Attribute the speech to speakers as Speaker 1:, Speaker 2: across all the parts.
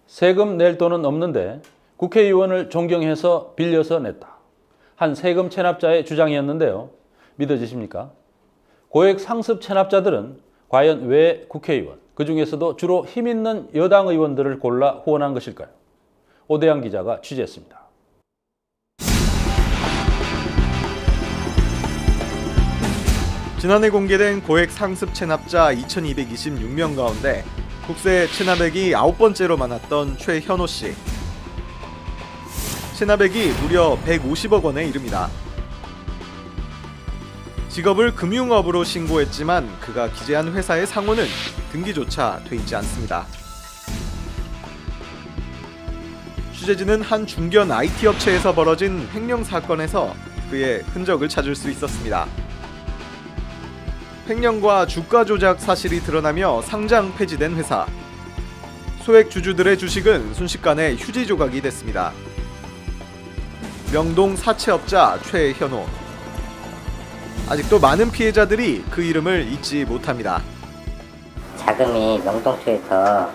Speaker 1: 세금 낼 돈은 없는데 국회의원을 존경해서 빌려서 냈다. 한 세금 체납자의 주장이었는데요. 믿어지십니까? 고액 상습 체납자들은 과연 왜 국회의원, 그 중에서도 주로 힘있는 여당 의원들을 골라 후원한 것일까요? 오대양 기자가 취재했습니다.
Speaker 2: 지난해 공개된 고액 상습 체납자 2226명 가운데 국세 체납액이 9번째로 많았던 최현호 씨. 체납액이 무려 150억 원에 이릅니다. 직업을 금융업으로 신고했지만 그가 기재한 회사의 상호는 등기조차 돼 있지 않습니다. 취재진은 한 중견 IT 업체에서 벌어진 횡령 사건에서 그의 흔적을 찾을 수 있었습니다. 횡령과 주가 조작 사실이 드러나며 상장 폐지된 회사. 소액 주주들의 주식은 순식간에 휴지 조각이 됐습니다. 명동 사채업자 최현호. 아직도 많은 피해자들이 그 이름을 잊지 못합니다.
Speaker 3: 자금이 명동 쪽에서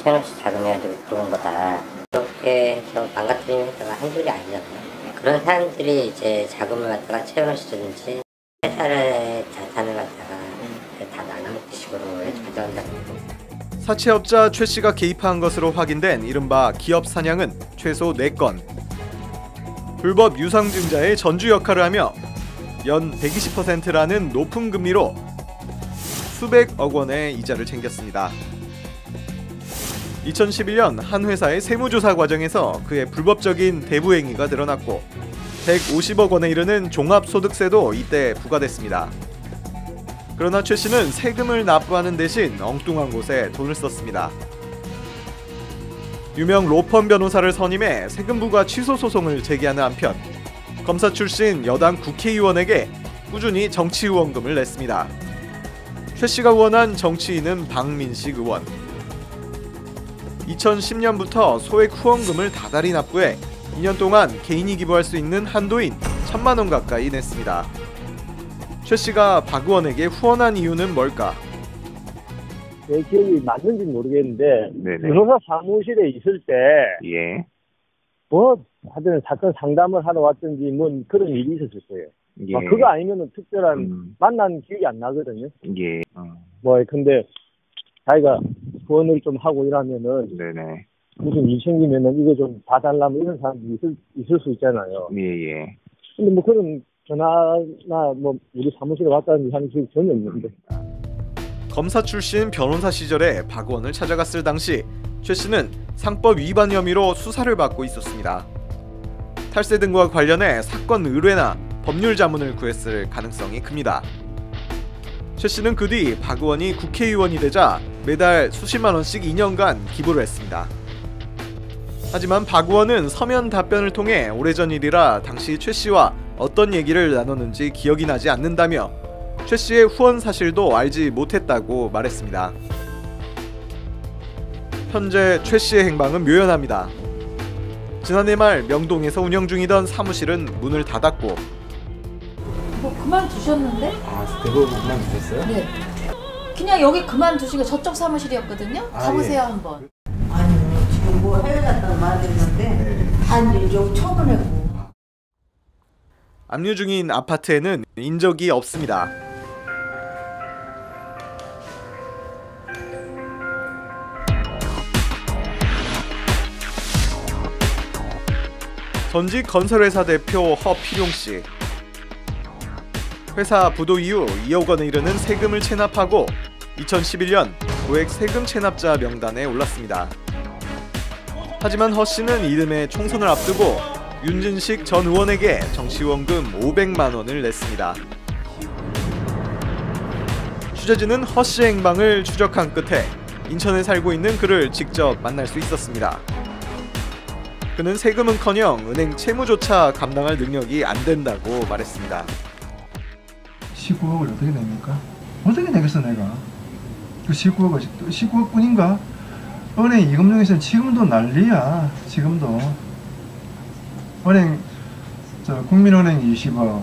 Speaker 3: 최현호 씨 자금이 가지고 들어온 거다. 이렇게 해서 망가뜨리는 회사가 한둘이 아니잖아요. 그런 사람들이 이제 자금을 갖다가 최현호 씨든지 회사의 자산을 갖다가 다 나눠먹기 식으로 가져간다고.
Speaker 2: 사채업자 최 씨가 개입한 것으로 확인된 이른바 기업 사냥은 최소 4건. 불법 유상증자의 전주 역할을 하며 연 120%라는 높은 금리로 수백억 원의 이자를 챙겼습니다. 2011년 한 회사의 세무조사 과정에서 그의 불법적인 대부 행위가 드러났고 150억 원에 이르는 종합소득세도 이때 부과됐습니다. 그러나 최 씨는 세금을 납부하는 대신 엉뚱한 곳에 돈을 썼습니다. 유명 로펌 변호사를 선임해 세금 부과 취소 소송을 제기하는 한편 검사 출신 여당 국회의원에게 꾸준히 정치 후원금을 냈습니다. 최 씨가 후원한 정치인은 박민식 의원. 2010년부터 소액 후원금을 다달이 납부해 2년 동안 개인이 기부할 수 있는 한도인 1,000만 원 가까이 냈습니다. 최 씨가 박 의원에게 후원한 이유는 뭘까?
Speaker 4: 제 기억이 맞는지는 모르겠는데 변호사 사무실에 있을 때 하여튼 사건 상담을 하러 왔든지 그런 일이 있었을 거예요. 그거 아니면 특별한 만난 기억이 안 나거든요. 근데 자기가 후원을 좀 하고 이러면은 무슨 일 생기면은 이거 좀 봐달라면 이런 사람들이 있을 수 있잖아요. 근데 그런 전화나 우리 사무실에 왔다는 하는 기억이 전혀 없는데.
Speaker 2: 검사 출신 변호사 시절에 박 의원을 찾아갔을 당시 최 씨는 상법 위반 혐의로 수사를 받고 있었습니다. 탈세 등과 관련해 사건 의뢰나 법률 자문을 구했을 가능성이 큽니다. 최 씨는 그 뒤 박 의원이 국회의원이 되자 매달 수십만 원씩 2년간 기부를 했습니다. 하지만 박 의원은 서면 답변을 통해 오래전 일이라 당시 최 씨와 어떤 얘기를 나눴는지 기억이 나지 않는다며 최 씨의 후원 사실도 알지 못했다고 말했습니다. 현재 최 씨의 행방은 묘연합니다. 지난해 말 명동에서 운영 중이던 사무실은 문을 닫았고
Speaker 5: 그만두셨는데?
Speaker 6: 대부분 그만두셨어요?
Speaker 5: 네. 그냥 여기 그만두시고 저쪽 사무실이었거든요. 가보세요 한번.
Speaker 7: 아니 지금 해외 갔다 말했는데 한 좀 처분했고.
Speaker 2: 압류 중인 아파트에는 인적이 없습니다. 전직 건설회사 대표 허필용씨. 회사 부도 이후 2억 원에 이르는 세금을 체납하고 2011년 고액 세금 체납자 명단에 올랐습니다. 하지만 허씨는 이듬해 총선을 앞두고 윤진식 전 의원에게 정치후원금 500만 원을 냈습니다. 취재진은 허씨의 행방을 추적한 끝에 인천에 살고 있는 그를 직접 만날 수 있었습니다. 그는 세금은커녕 은행 채무조차 감당할 능력이 안 된다고 말했습니다.
Speaker 6: 19억을 어떻게 냅니까? 어떻게 내겠어 내가? 그 19억 뿐인가? 은행 이금융에서는 지금도 난리야. 지금도 은행 국민은행 20억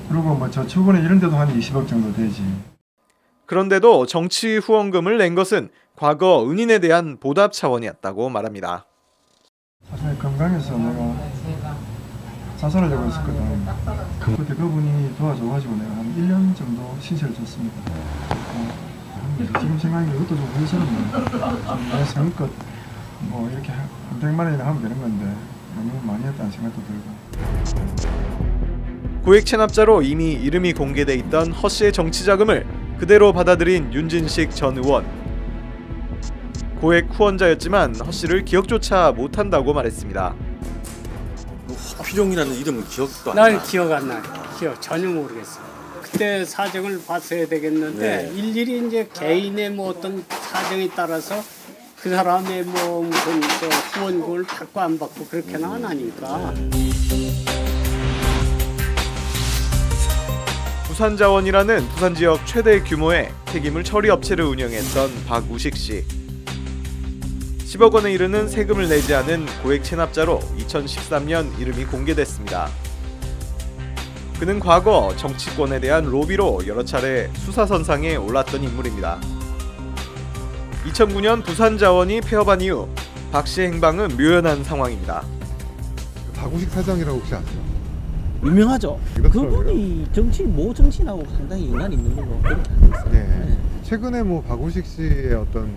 Speaker 6: 그리고 저축은행 이런 데도 한 20억 정도 되지.
Speaker 2: 그런데도 정치 후원금을 낸 것은 과거 은인에 대한 보답 차원이었다고 말합니다.
Speaker 6: 사실 건강해서 내가 자살하려고 했었거든. 그때 그분이 도와줘가지고 내가 한 1년 정도 신세를 졌습니다. 지금 생각하니까 이것도 좀 후회스럽네. 내 성껏 뭐 이렇게 한 100만 원이나 하면 되는 건데 너무 많이 했다는 생각도 들고.
Speaker 2: 고액 체납자로 이미 이름이 공개돼 있던 허 씨의 정치 자금을 그대로 받아들인 윤진식 전 의원. 고액 후원자였지만 허 씨를 기억조차 못한다고 말했습니다.
Speaker 8: 화필용이라는 이름은 기억도 안 나.
Speaker 9: 난 기억 안 나요. 기억 전혀 모르겠어요. 그때 사정을 봤어야 되겠는데
Speaker 8: 네.
Speaker 9: 일일이 이제 개인의 뭐 어떤 사정에 따라서 그 사람의 뭐 무슨 후원금을 받고 안 받고 그렇게는 안 하니까.
Speaker 2: 부산자원이라는 부산 지역 최대 규모의 폐기물 처리 업체를 운영했던 박우식 씨. 10억 원에 이르는 세금을 내지 않은 고액 체납자로 2013년 이름이 공개됐습니다. 그는 과거 정치권에 대한 로비로 여러 차례 수사선상에 올랐던 인물입니다. 2009년 부산자원이 폐업한 이후 박 씨의 행방은 묘연한 상황입니다.
Speaker 10: 박우식 사장이라고 혹시 아세요?
Speaker 11: 유명하죠. 그분이 모 정치인하고 상당히 연관이 있는 걸로 그렇게 알고 있어요.
Speaker 10: 네. 최근에 뭐 박우식 씨의 어떤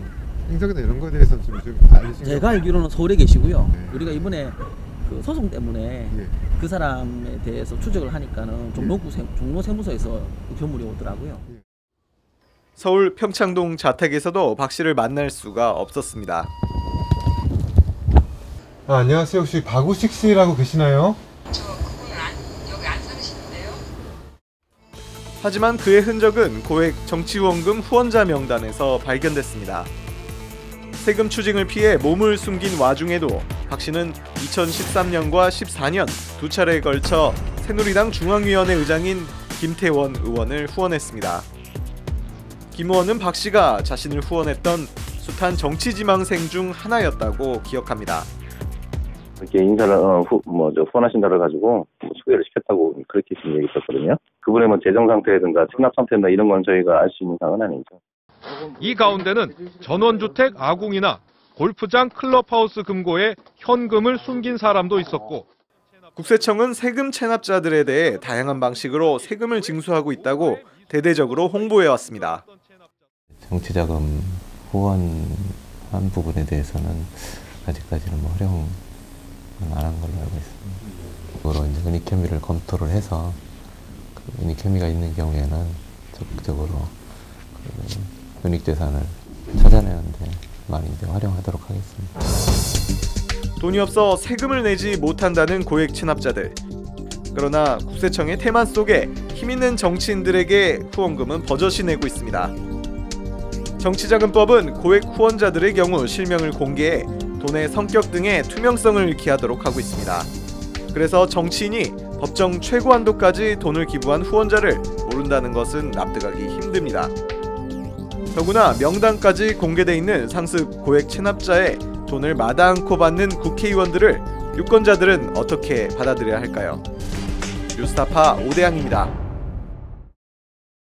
Speaker 10: 행적이나 이런 거에 대해서는 좀 알리신
Speaker 11: 제가 알기로는 서울에 계시고요.
Speaker 10: 네.
Speaker 11: 우리가 이번에 그 소송 때문에 그 사람에 대해서 추적을 하니까는 종로세무서에서 변물이 오더라고요.
Speaker 2: 서울 평창동 자택에서도 박 씨를 만날 수가 없었습니다.
Speaker 10: 안녕하세요. 혹시 박우식 씨라고 계시나요?
Speaker 2: 하지만 그의 흔적은 고액 정치후원금 후원자 명단에서 발견됐습니다. 세금 추징을 피해 몸을 숨긴 와중에도 박 씨는 2013년과 14년 두 차례에 걸쳐 새누리당 중앙위원회 의장인 김태원 의원을 후원했습니다. 김 의원은 박 씨가 자신을 후원했던 숱한 정치지망생 중 하나였다고 기억합니다.
Speaker 12: 이렇게 인사를 후원하신다고 가지고 소개를 시켰다고 그렇게 지금 얘기 있었거든요. 그분의 뭐 재정 상태든가 체납 상태나 이런 건 저희가 알 수 있는 상은 아니죠.
Speaker 13: 이 가운데는 전원주택 아궁이나 골프장 클럽하우스 금고에 현금을 숨긴 사람도 있었고,
Speaker 2: 국세청은 세금 체납자들에 대해 다양한 방식으로 세금을 징수하고 있다고 대대적으로 홍보해왔습니다.
Speaker 14: 정치자금 후원한 부분에 대해서는 아직까지는 뭐 활용 안 한 걸로 알고 있습니다. 그거로 이제 은닉 혐의를 검토를 해서 그 은닉 혐의가 있는 경우에는 적극적으로 그 은닉 재산을 찾아내는데 많이 이제 활용하도록 하겠습니다.
Speaker 2: 돈이 없어 세금을 내지 못한다는 고액 체납자들. 그러나 국세청의 태만 속에 힘있는 정치인들에게 후원금은 버젓이 내고 있습니다. 정치자금법은 고액 후원자들의 경우 실명을 공개해 돈의 성격 등의 투명성을 기하도록 하고 있습니다. 그래서 정치인이 법정 최고 한도까지 돈을 기부한 후원자를 모른다는 것은 납득하기 힘듭니다. 더구나 명단까지 공개돼 있는 상습 고액 체납자의 돈을 마다 않고 받는 국회의원들을 유권자들은 어떻게 받아들여야 할까요? 뉴스타파 오대양입니다.